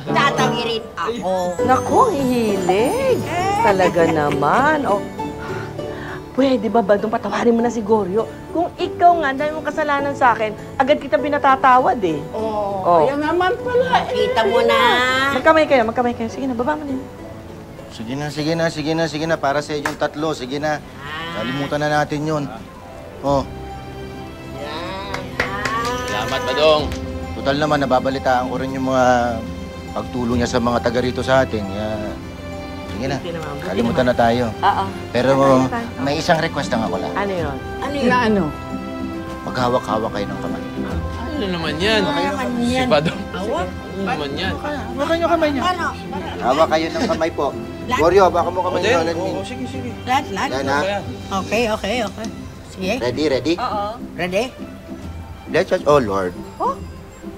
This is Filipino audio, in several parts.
Tatangirin ako. Naku, hihilig. Talaga naman. O, pwede ba, Badong, patawarin mo na si Goryo? Kung ikaw nga, dahil mong kasalanan sa akin, agad kita binatatawad eh. Oh, kaya naman pala. Kita mo na. Magkamay kayo, magkamay kayo. Sige na, baba mo din. Sige na, sige na, sige na, sige na. Para sa inyong tatlo, sige na. Kalimutan na natin yun. Oh, Salamat, Badong. total naman, nababalitaan ko rin yung mga pagtulong niya sa mga taga rito sa atin. Sige na, kalimutan na tayo. Oo. Pero may isang request lang ako lang. Ano yun? Ano Na ano? Maghawak-hawak kayo ng kamay. Ano naman yan? Si Badong. Awak? Ano naman yan? Hawakan niyo kamay niya. Ano? Hawak kayo ng kamay po. Goryo, baka mo kamay niyo. Sige, sige. Lahat, lahat. Yan ha. Okay, okay, okay. Sige. Ready, ready? Oo. Ready? Let's just, oh Lord,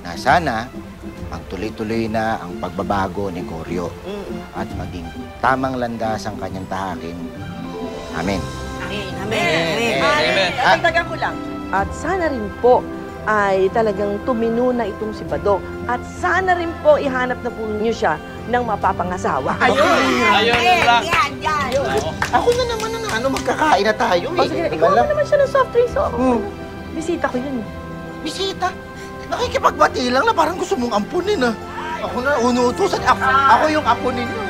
na sana magtuloy-tuloy na ang pagbabago ni Goryo at maging tamang landas ang kanyang tahakin. Amen. Amen. Amen. Amen. Dagdagan ko lang. At sana rin po ay talagang tumino na itong si Badong. At sana rin po ihanap na po niyo siya ng mapapangasawa. Ayun lang. Yan, yan. Ako na naman ano, magkakain na tayo O sige, ikaw na naman siya ng soft drinks. Oh. Bisita ko yun. Bisita? Nakikipagbati lang na parang gusto mong ampunin ah. Ako na, unuutusan. Ako yung apo ninyo.